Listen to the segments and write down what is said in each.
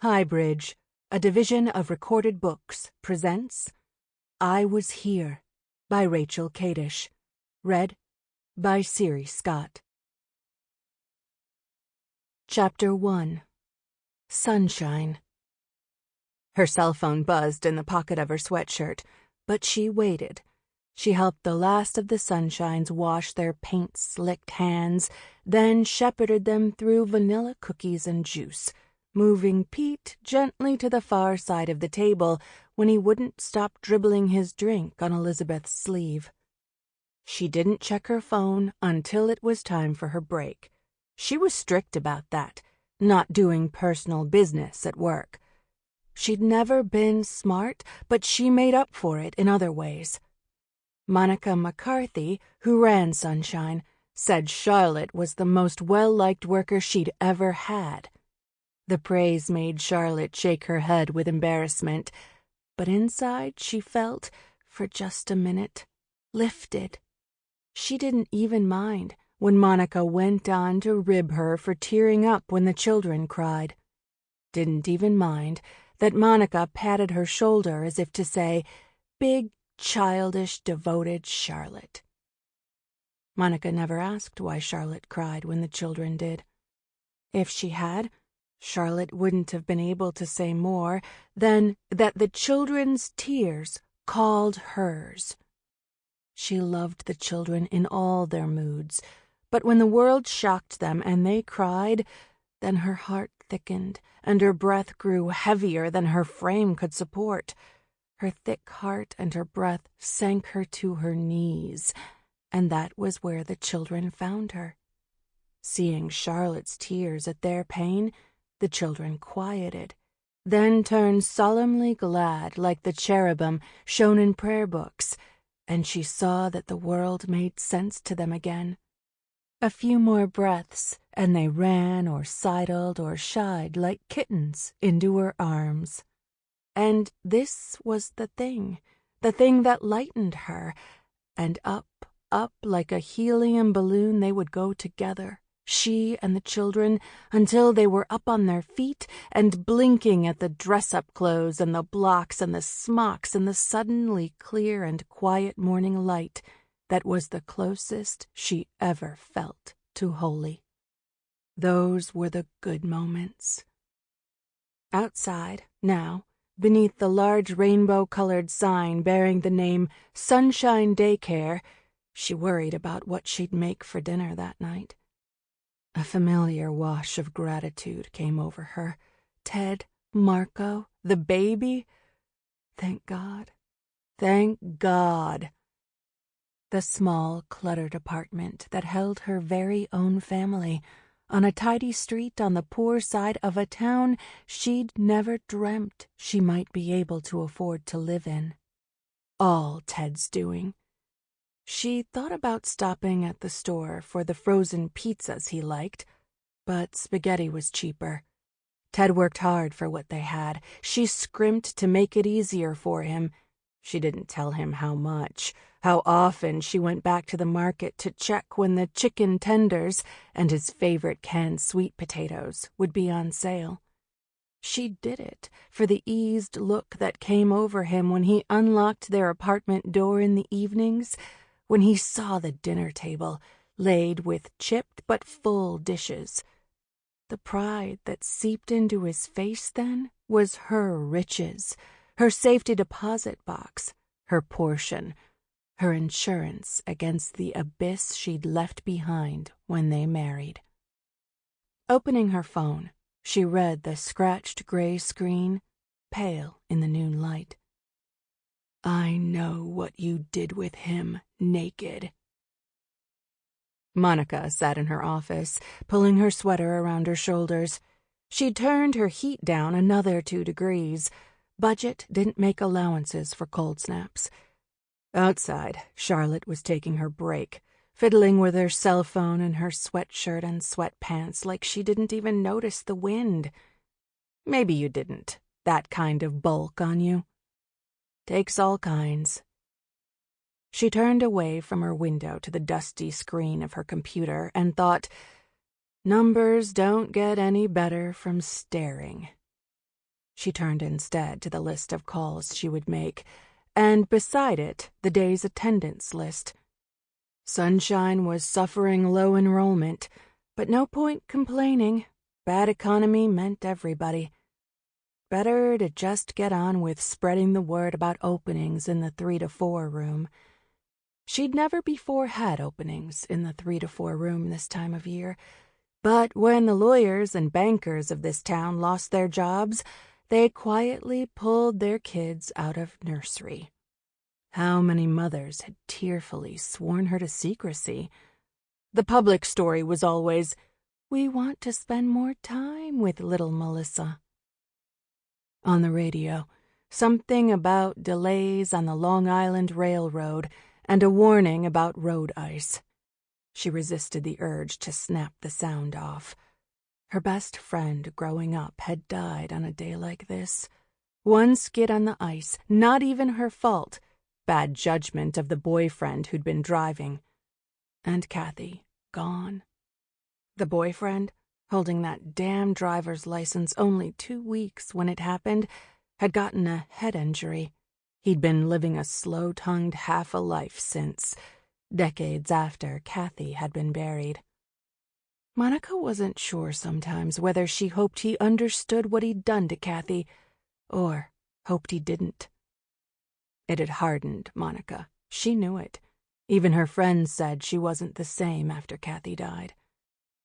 HighBridge, a division of Recorded Books, presents I Was Here by Rachel Kadish. Read by Siiri Scott. Chapter 1. Sunshine. Her cell phone buzzed in the pocket of her sweatshirt, but she waited. She helped the last of the sunshines wash their paint-slicked hands, then shepherded them through vanilla cookies and juice, moving Pete gently to the far side of the table when he wouldn't stop dribbling his drink on Elizabeth's sleeve. She didn't check her phone until it was time for her break. She was strict about that, not doing personal business at work. She'd never been smart, but she made up for it in other ways. Monica McCarthy, who ran Sunshine, said Charlotte was the most well-liked worker she'd ever had. The praise made Charlotte shake her head with embarrassment, but inside she felt, for just a minute, lifted. She didn't even mind when Monica went on to rib her for tearing up when the children cried. Didn't even mind that Monica patted her shoulder as if to say, "Big, childish, devoted Charlotte." Monica never asked why Charlotte cried when the children did. If she had, Charlotte wouldn't have been able to say more than that the children's tears called hers. She loved the children in all their moods, but when the world shocked them and they cried, then her heart thickened and her breath grew heavier than her frame could support. Her thick heart and her breath sank her to her knees, and that was where the children found her. Seeing Charlotte's tears at their pain, the children quieted, then turned solemnly glad like the cherubim shown in prayer books, and she saw that the world made sense to them again. A few more breaths, and they ran or sidled or shied like kittens into her arms. And this was the thing that lightened her, and up like a helium balloon they would go together, she and the children, until they were up on their feet and blinking at the dress-up clothes and the blocks and the smocks and the suddenly clear and quiet morning light that was the closest she ever felt to holy. Those were the good moments. Outside, now, beneath the large rainbow-colored sign bearing the name Sunshine Daycare, she worried about what she'd make for dinner that night. A familiar wash of gratitude came over her. Ted, Marco, the baby. Thank God. Thank God. The small, cluttered apartment that held her very own family on a tidy street on the poor side of a town she'd never dreamt she might be able to afford to live in. All Ted's doing. She thought about stopping at the store for the frozen pizzas he liked, but spaghetti was cheaper. Ted worked hard for what they had. She scrimped to make it easier for him. She didn't tell him how much, how often she went back to the market to check when the chicken tenders and his favorite canned sweet potatoes would be on sale. She did it for the eased look that came over him when he unlocked their apartment door in the evenings, when he saw the dinner table laid with chipped but full dishes. The pride that seeped into his face then was her riches, her safety deposit box, her portion, her insurance against the abyss she'd left behind when they married. Opening her phone, she read the scratched gray screen, pale in the noon light. I know what you did with him, naked. Monica sat in her office, pulling her sweater around her shoulders. She'd turned her heat down another 2 degrees. Budget didn't make allowances for cold snaps. Outside, Charlotte was taking her break, fiddling with her cell phone in her sweatshirt and sweatpants like she didn't even notice the wind. Maybe you didn't. That kind of bulk on you. Takes all kinds. She turned away from her window to the dusty screen of her computer and thought, numbers don't get any better from staring. She turned instead to the list of calls she would make, and beside it, the day's attendance list. Sunshine was suffering low enrollment, but no point complaining. Bad economy meant everybody. Better to just get on with spreading the word about openings in the 3 to 4 room. She'd never before had openings in the 3 to 4 room this time of year, but when the lawyers and bankers of this town lost their jobs, they quietly pulled their kids out of nursery. How many mothers had tearfully sworn her to secrecy? The public story was always, "We want to spend more time with little Melissa." On the radio, something about delays on the Long Island Railroad and a warning about road ice. She resisted the urge to snap the sound off. Her best friend growing up had died on a day like this. One skid on the ice, not even her fault. Bad judgment of the boyfriend who'd been driving. And Kathy, gone. The boyfriend, holding that damn driver's license only 2 weeks when it happened, had gotten a head injury. He'd been living a slow-tongued half a life since, decades after Kathy had been buried. Monica wasn't sure sometimes whether she hoped he understood what he'd done to Kathy, or hoped he didn't. It had hardened Monica. She knew it. Even her friends said she wasn't the same after Kathy died.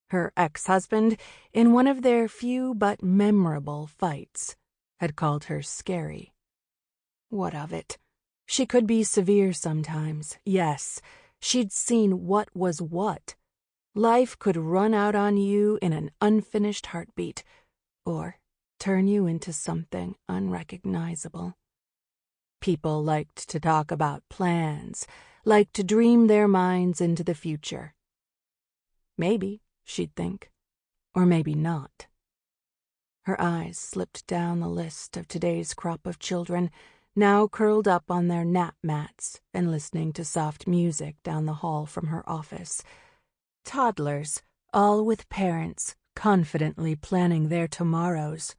Her ex-husband, in one of their few but memorable fights, had called her scary. What of it? She could be severe sometimes, yes. She'd seen what was what. Life could run out on you in an unfinished heartbeat, or turn you into something unrecognizable. People liked to talk about plans, liked to dream their minds into the future. Maybe, she'd think, or maybe not. Her eyes slipped down the list of today's crop of children, now curled up on their nap mats and listening to soft music down the hall from her office. Toddlers, all with parents, confidently planning their tomorrows.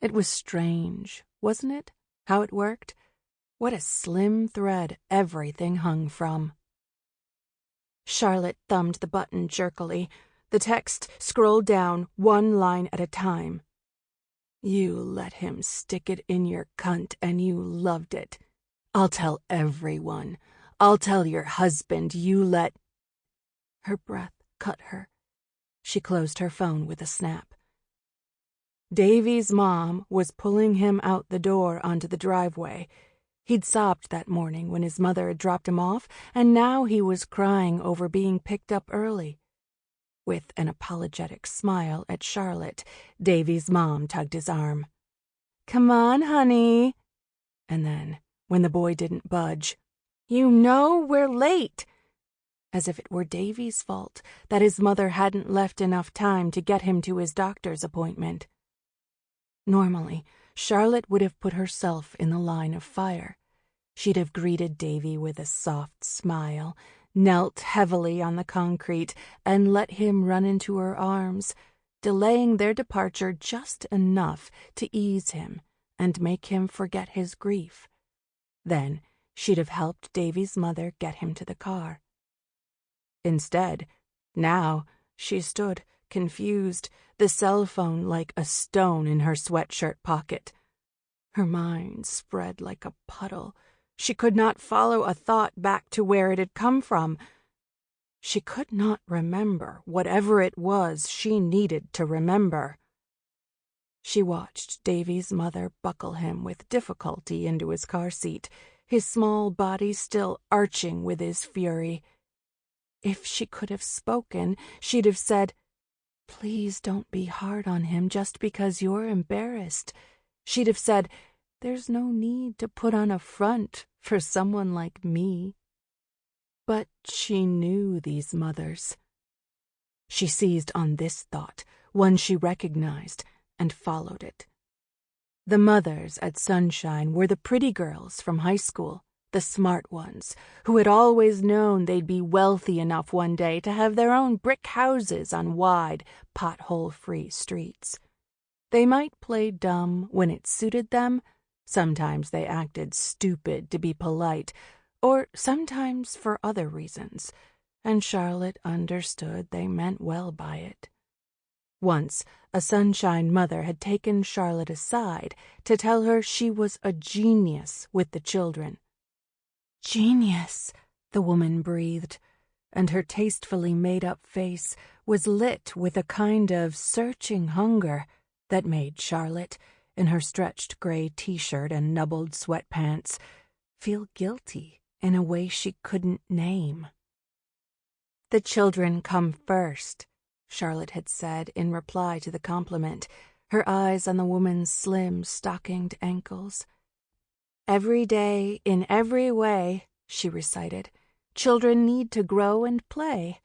It was strange, wasn't it, how it worked? What a slim thread everything hung from. Charlotte thumbed the button jerkily. The text scrolled down one line at a time. "You let him stick it in your cunt and you loved it. I'll tell everyone. I'll tell your husband you let—" Her breath cut her. She closed her phone with a snap. Davy's mom was pulling him out the door onto the driveway. He'd sobbed that morning when his mother had dropped him off, and now he was crying over being picked up early. With an apologetic smile at Charlotte, Davy's mom tugged his arm. "Come on, honey." And then, when the boy didn't budge, "You know we're late." As if it were Davy's fault that his mother hadn't left enough time to get him to his doctor's appointment. Normally, Charlotte would have put herself in the line of fire. She'd have greeted Davy with a soft smile, knelt heavily on the concrete, and let him run into her arms, delaying their departure just enough to ease him and make him forget his grief. Then she'd have helped Davy's mother get him to the car. Instead, now, she stood, confused, the cell phone like a stone in her sweatshirt pocket. Her mind spread like a puddle. She could not follow a thought back to where it had come from. She could not remember whatever it was she needed to remember. She watched Davy's mother buckle him with difficulty into his car seat, his small body still arching with his fury. If she could have spoken, she'd have said, "Please don't be hard on him just because you're embarrassed." She'd have said, "There's no need to put on a front for someone like me." But she knew these mothers. She seized on this thought, one she recognized, and followed it. The mothers at Sunshine were the pretty girls from high school, the smart ones, who had always known they'd be wealthy enough one day to have their own brick houses on wide, pothole-free streets. They might play dumb when it suited them. Sometimes they acted stupid to be polite, or sometimes for other reasons, and Charlotte understood they meant well by it. Once, a Sunshine mother had taken Charlotte aside to tell her she was a genius with the children. "Genius," the woman breathed, and her tastefully made-up face was lit with a kind of searching hunger that made Charlotte, in her stretched gray t-shirt and nubbled sweatpants, feel guilty in a way she couldn't name. "The children come first," Charlotte had said in reply to the compliment, her eyes on the woman's slim, stockinged ankles. "Every day, in every way," she recited, "children need to grow and play."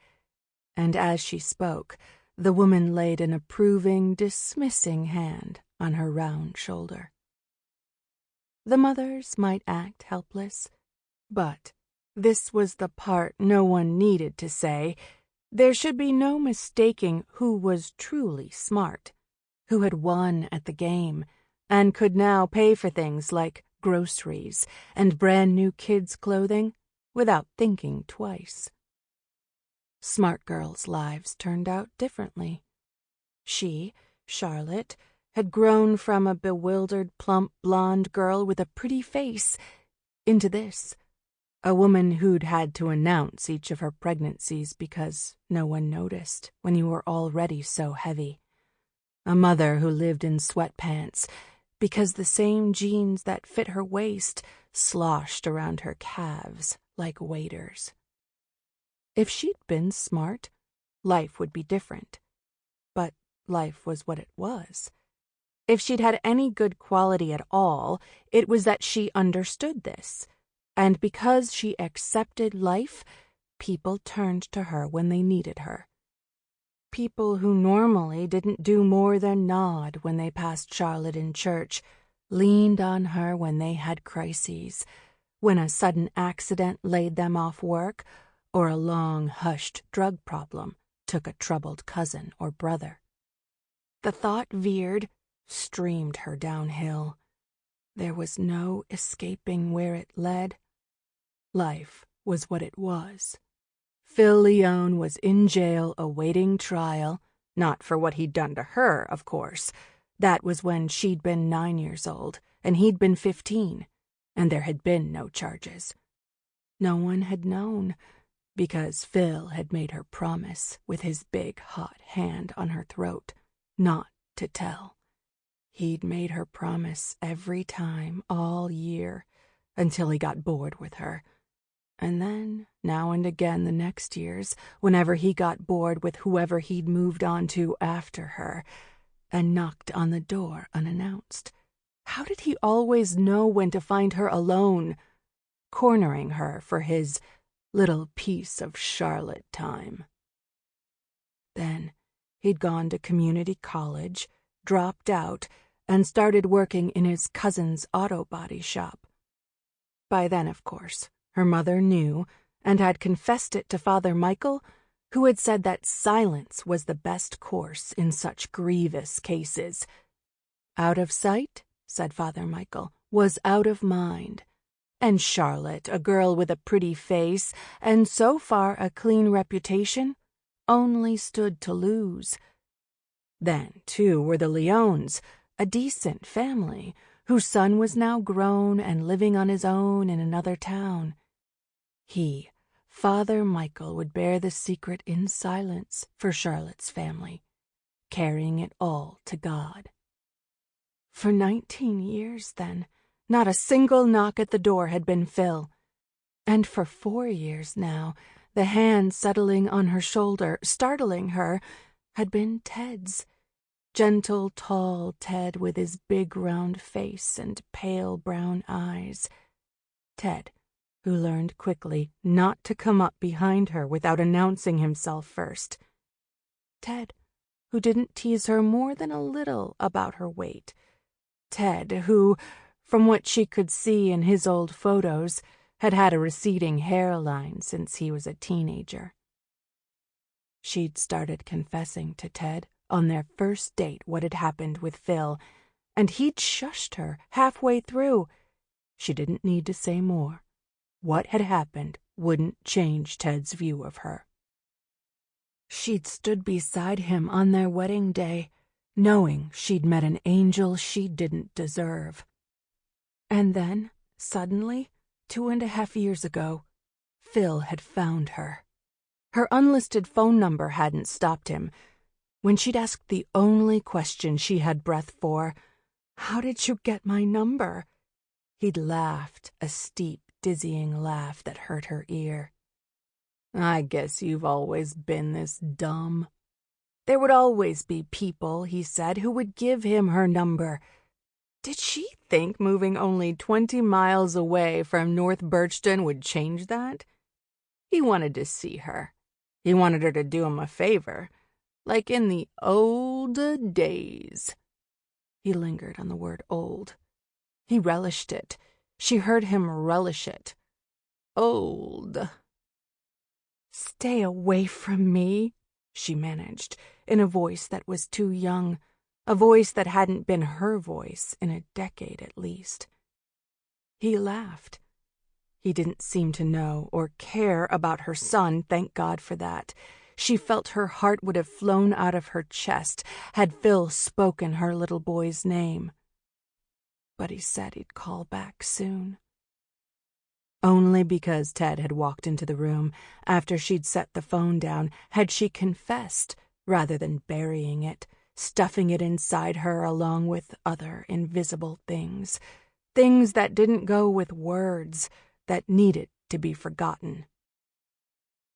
And as she spoke, the woman laid an approving, dismissing hand on her round shoulder. The mothers might act helpless, but this was the part no one needed to say. There should be no mistaking who was truly smart, who had won at the game, and could now pay for things like groceries and brand-new kids' clothing without thinking twice. Smart girls' lives turned out differently. She, Charlotte, had grown from a bewildered, plump, blonde girl with a pretty face into this, a woman who'd had to announce each of her pregnancies because no one noticed when you were already so heavy. A mother who lived in sweatpants because the same jeans that fit her waist sloshed around her calves like waders. If she'd been smart, life would be different. But life was what it was. If she'd had any good quality at all, it was that she understood this. And because she accepted life, people turned to her when they needed her. People who normally didn't do more than nod when they passed Charlotte in church, leaned on her when they had crises, when a sudden accident laid them off work, or a long-hushed drug problem took a troubled cousin or brother. The thought veered, streamed her downhill. There was no escaping where it led. Life was what it was. Phil Leone was in jail awaiting trial, not for what he'd done to her, of course. That was when she'd been 9 years old, and he'd been 15, and there had been no charges. No one had known, because Phil had made her promise with his big hot hand on her throat not to tell. He'd made her promise every time all year until he got bored with her. And then, now and again the next years, whenever he got bored with whoever he'd moved on to after her, and knocked on the door unannounced. How did he always know when to find her alone, cornering her for his little piece of Charlotte time? Then he'd gone to community college, dropped out, and started working in his cousin's auto body shop. By then, of course, her mother knew and had confessed it to Father Michael, who had said that silence was the best course in such grievous cases. Out of sight, said Father Michael, was out of mind. And Charlotte, a girl with a pretty face and so far a clean reputation, only stood to lose. Then, too, were the Leones, a decent family, whose son was now grown and living on his own in another town. He, Father Michael, would bear the secret in silence for Charlotte's family, carrying it all to God. For 19 years, then, not a single knock at the door had been Phil. And for 4 years now, the hand settling on her shoulder, startling her, had been Ted's. Gentle, tall Ted with his big round face and pale brown eyes. Ted, who learned quickly not to come up behind her without announcing himself first. Ted, who didn't tease her more than a little about her weight. Ted, who, from what she could see in his old photos, had had a receding hairline since he was a teenager. She'd started confessing to Ted on their first date what had happened with Phil, and he'd shushed her halfway through. She didn't need to say more. What had happened wouldn't change Ted's view of her. She'd stood beside him on their wedding day, knowing she'd met an angel she didn't deserve. And then, suddenly, 2.5 years ago, Phil had found her. Her unlisted phone number hadn't stopped him. When she'd asked the only question she had breath for, "How did you get my number?" he'd laughed, a steep, dizzying laugh that hurt her ear. "I guess you've always been this dumb." There would always be people, he said, who would give him her number. Did she think moving only 20 miles away from North Birchton would change that? He wanted to see her. He wanted her to do him a favor, like in the old days. He lingered on the word old. He relished it. She heard him relish it. Old. "Stay away from me," she managed, in a voice that was too young, a voice that hadn't been her voice in a decade at least. He laughed. He didn't seem to know or care about her son, thank God for that. She felt her heart would have flown out of her chest had Phil spoken her little boy's name. But he said he'd call back soon. Only because Ted had walked into the room after she'd set the phone down had she confessed, rather than burying it, stuffing it inside her along with other invisible things, things that didn't go with words, that needed to be forgotten.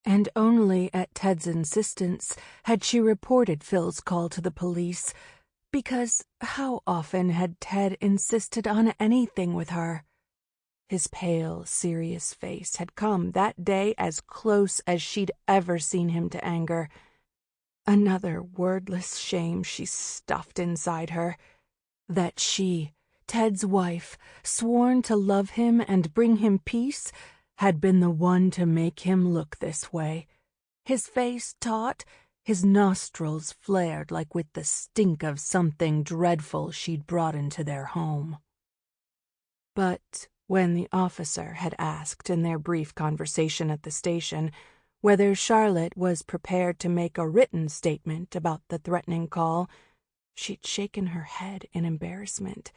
And only at Ted's insistence had she reported Phil's call to the police, because how often had Ted insisted on anything with her? His pale, serious face had come that day as close as she'd ever seen him to anger. Another wordless shame she stuffed inside her. That she, Ted's wife, sworn to love him and bring him peace, had been the one to make him look this way. His face taut, his nostrils flared like with the stink of something dreadful she'd brought into their home. But when the officer had asked in their brief conversation at the station whether Charlotte was prepared to make a written statement about the threatening call, she'd shaken her head in embarrassment.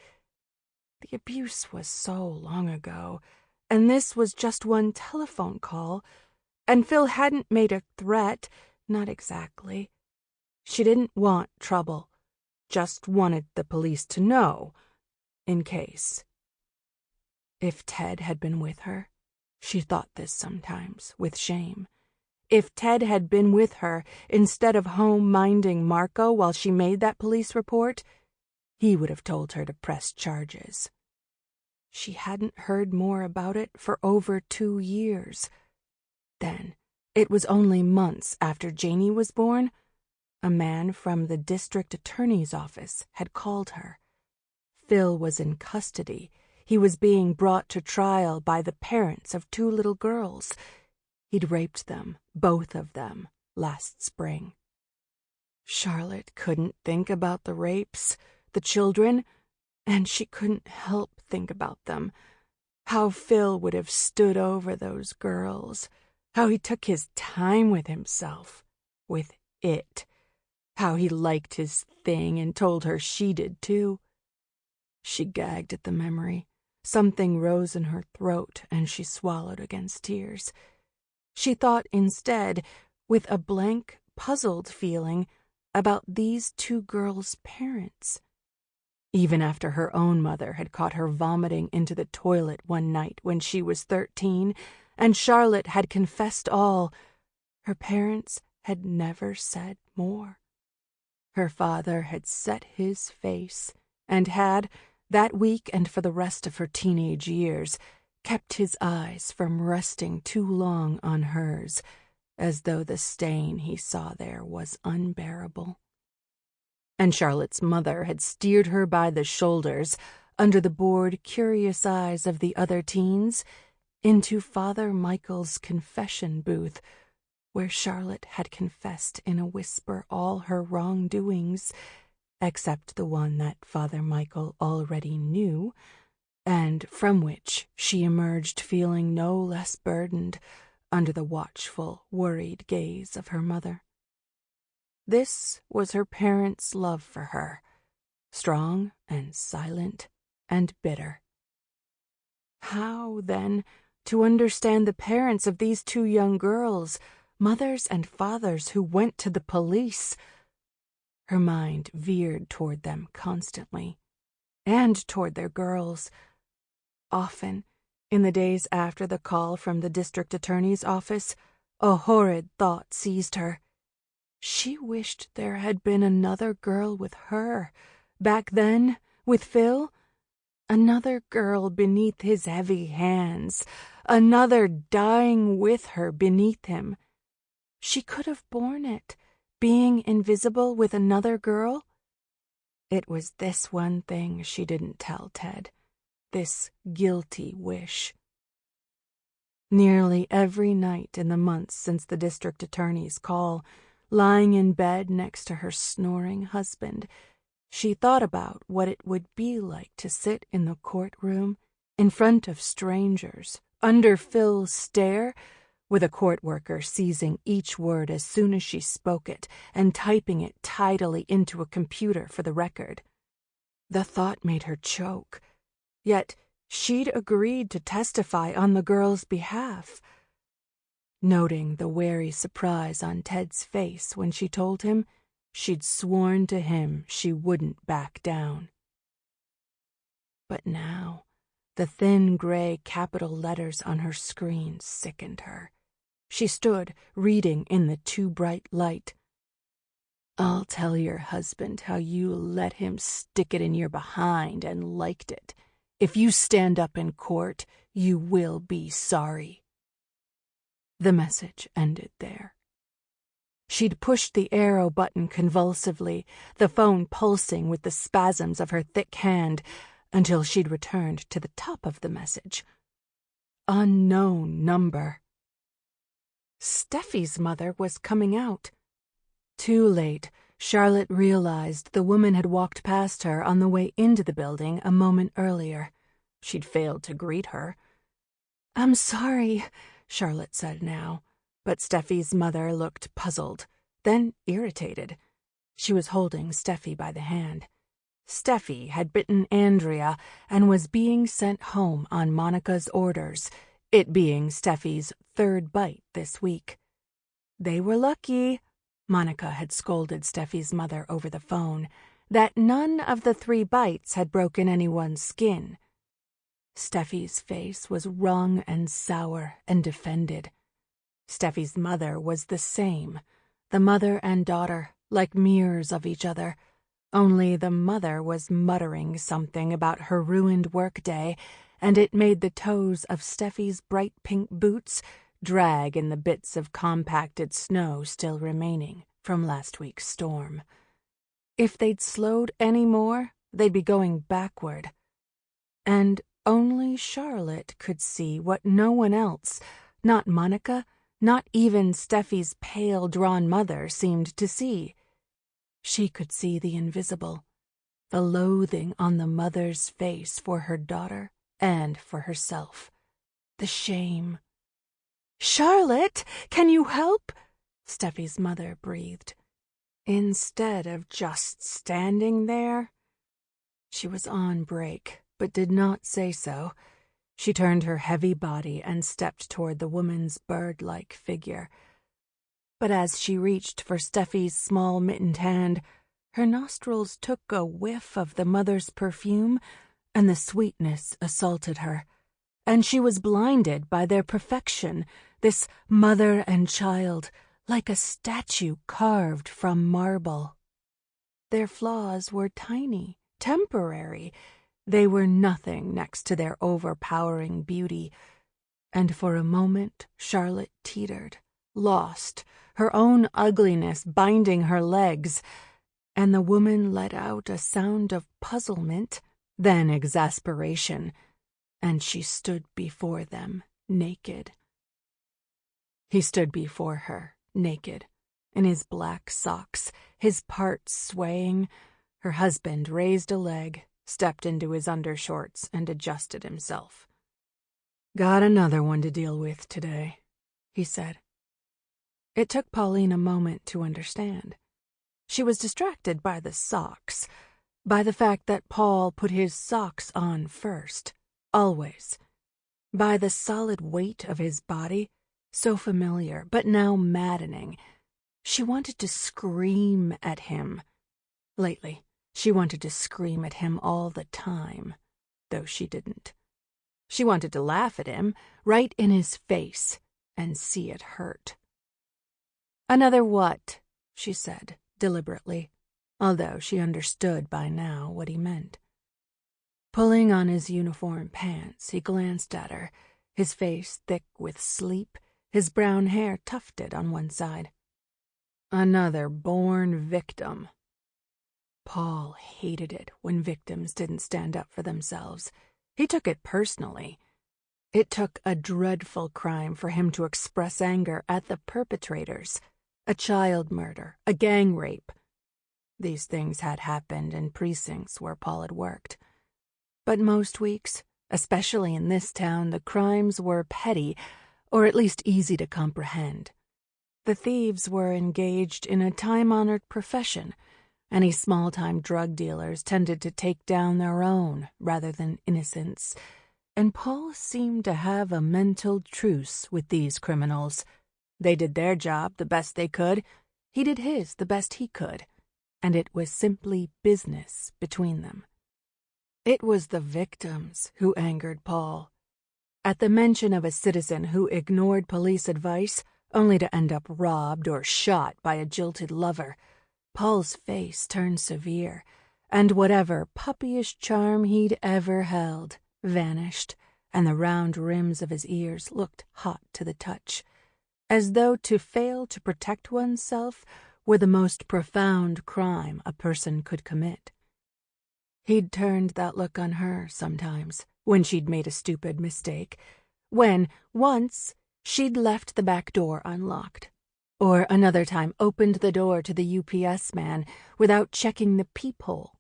The abuse was so long ago, and this was just one telephone call, and Phil hadn't made a threat, not exactly. She didn't want trouble, just wanted the police to know, in case. If Ted had been with her, she thought this sometimes, with shame. If Ted had been with her instead of home minding Marco while she made that police report, he would have told her to press charges. She hadn't heard more about it for over 2 years. Then, it was only months after Janie was born, a man from the district attorney's office had called her. Phil was in custody. He was being brought to trial by the parents of 2 little girls. He'd raped them, both of them, last spring. Charlotte couldn't think about the rapes, the children, and she couldn't help think about them. How Phil would have stood over those girls. How he took his time with himself, with it. How he liked his thing and told her she did too. She gagged at the memory. Something rose in her throat and she swallowed against tears. She thought instead, with a blank, puzzled feeling, about these 2 girls' parents. Even after her own mother had caught her vomiting into the toilet one night when she was 13, and Charlotte had confessed all, her parents had never said more. Her father had set his face, and had, that week and for the rest of her teenage years, kept his eyes from resting too long on hers, as though the stain he saw there was unbearable. And Charlotte's mother had steered her by the shoulders, under the bored, curious eyes of the other teens, into Father Michael's confession booth, where Charlotte had confessed in a whisper all her wrongdoings, except the one that Father Michael already knew, and from which she emerged feeling no less burdened under the watchful, worried gaze of her mother. This was her parents' love for her, strong and silent and bitter. How, then, to understand the parents of these two young girls, mothers and fathers who went to the police? Her mind veered toward them constantly, and toward their girls. Often, in the days after the call from the district attorney's office, a horrid thought seized her. She wished there had been another girl with her, back then, with Phil. Another girl beneath his heavy hands, another dying with her beneath him. She could have borne it, being invisible with another girl. It was this one thing she didn't tell Ted, this guilty wish. Nearly every night in the months since the district attorney's call, lying in bed next to her snoring husband, she thought about what it would be like to sit in the courtroom, in front of strangers, under Phil's stare, with a court worker seizing each word as soon as she spoke it and typing it tidily into a computer for the record. The thought made her choke. Yet she'd agreed to testify on the girl's behalf. Noting the wary surprise on Ted's face when she told him, she'd sworn to him she wouldn't back down. But now, the thin gray capital letters on her screen sickened her. She stood, reading in the too bright light. "I'll tell your husband how you let him stick it in your behind and liked it. If you stand up in court, you will be sorry." The message ended there. She'd pushed the arrow button convulsively, the phone pulsing with the spasms of her thick hand, until she'd returned to the top of the message. Unknown number. Steffi's mother was coming out. Too late, Charlotte realized the woman had walked past her on the way into the building a moment earlier. She'd failed to greet her. "I'm sorry," Charlotte said now, but Steffi's mother looked puzzled, then irritated. She was holding Steffi by the hand. Steffi had bitten Andrea and was being sent home on Monica's orders, it being Steffi's third bite this week. They were lucky, Monica had scolded Steffi's mother over the phone, that none of the 3 bites had broken anyone's skin. Steffi's face was wrung and sour and defended. Steffi's mother was the same, the mother and daughter, like mirrors of each other, only the mother was muttering something about her ruined workday, and it made the toes of Steffi's bright pink boots drag in the bits of compacted snow still remaining from last week's storm. If they'd slowed any more, they'd be going backward. And only Charlotte could see what no one else, not Monica, not even Steffi's pale, drawn mother, seemed to see. She could see the invisible, the loathing on the mother's face for her daughter and for herself, the shame. "Charlotte, can you help?" Steffi's mother breathed. Instead of just standing there. She was on break, but did not say so. She turned her heavy body and stepped toward the woman's bird-like figure. But as she reached for Steffi's small mittened hand, her nostrils took a whiff of the mother's perfume, and the sweetness assaulted her, and she was blinded by their perfection, this mother and child, like a statue carved from marble. Their flaws were tiny, temporary. They were nothing next to their overpowering beauty, and for a moment Charlotte teetered, lost, her own ugliness binding her legs, and the woman let out a sound of puzzlement, then exasperation, and she stood before them, naked. He stood before her, naked, in his black socks, his parts swaying. Her husband raised a leg, stepped into his undershorts, and adjusted himself. "Got another one to deal with today," he said. It took Pauline a moment to understand. She was distracted by the socks, by the fact that Paul put his socks on first, always, by the solid weight of his body, so familiar, but now maddening. She wanted to scream at him. Lately, she wanted to scream at him all the time, though she didn't. She wanted to laugh at him, right in his face, and see it hurt. "Another what?" she said, deliberately, although she understood by now what he meant. Pulling on his uniform pants, he glanced at her, his face thick with sleep, his brown hair tufted on one side. "Another born victim." Paul hated it when victims didn't stand up for themselves. He took it personally. It took a dreadful crime for him to express anger at the perpetrators. A child murder, a gang rape. These things had happened in precincts where Paul had worked. But most weeks, especially in this town, the crimes were petty, or at least easy to comprehend. The thieves were engaged in a time-honored profession. Any small-time drug dealers tended to take down their own rather than innocents, and Paul seemed to have a mental truce with these criminals. They did their job the best they could, he did his the best he could, and it was simply business between them. It was the victims who angered Paul. At the mention of a citizen who ignored police advice, only to end up robbed or shot by a jilted lover, Paul's face turned severe, and whatever puppyish charm he'd ever held vanished, and the round rims of his ears looked hot to the touch, as though to fail to protect oneself were the most profound crime a person could commit. He'd turned that look on her sometimes, when she'd made a stupid mistake, when, once, she'd left the back door unlocked, or another time opened the door to the UPS man without checking the peephole,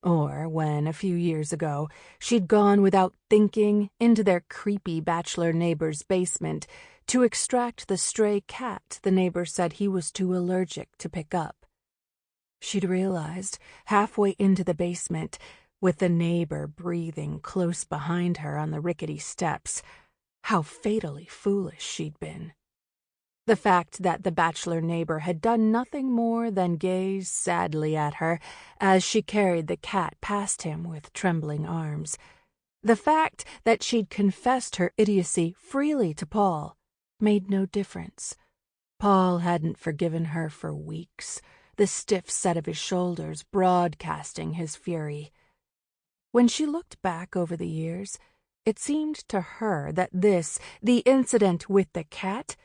or when, a few years ago, she'd gone without thinking into their creepy bachelor neighbor's basement to extract the stray cat the neighbor said he was too allergic to pick up. She'd realized, halfway into the basement, with the neighbor breathing close behind her on the rickety steps, how fatally foolish she'd been. The fact that the bachelor neighbor had done nothing more than gaze sadly at her as she carried the cat past him with trembling arms. The fact that she'd confessed her idiocy freely to Paul made no difference. Paul hadn't forgiven her for weeks, the stiff set of his shoulders broadcasting his fury. When she looked back over the years, it seemed to her that this, the incident with the cat,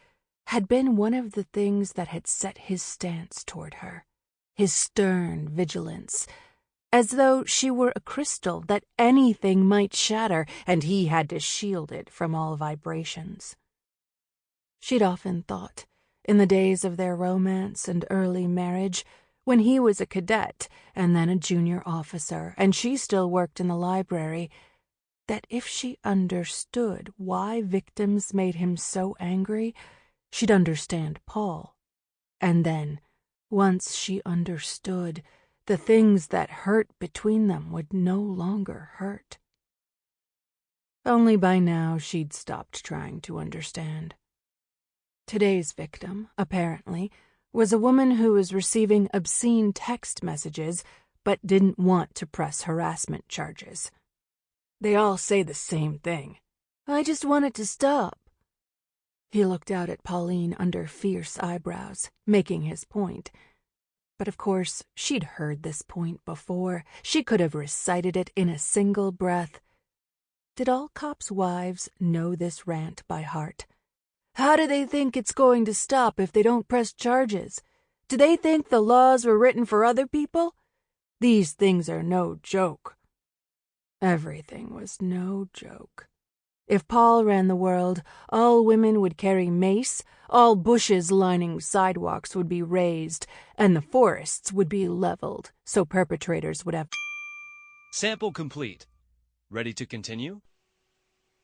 had been one of the things that had set his stance toward her, his stern vigilance, as though she were a crystal that anything might shatter and he had to shield it from all vibrations. She'd often thought, in the days of their romance and early marriage, when he was a cadet and then a junior officer and she still worked in the library, that if she understood why victims made him so angry, she'd understand Paul. And then, once she understood, the things that hurt between them would no longer hurt. Only by now she'd stopped trying to understand. Today's victim, apparently, was a woman who was receiving obscene text messages but didn't want to press harassment charges. They all say the same thing. "I just want it to stop." He looked out at Pauline under fierce eyebrows, making his point. But of course, she'd heard this point before. She could have recited it in a single breath. Did all cops' wives know this rant by heart? How do they think it's going to stop if they don't press charges? Do they think the laws were written for other people? These things are no joke. Everything was no joke. If Paul ran the world, all women would carry mace, all bushes lining sidewalks would be razed, and the forests would be leveled, so perpetrators would have... Sample complete. Ready to continue?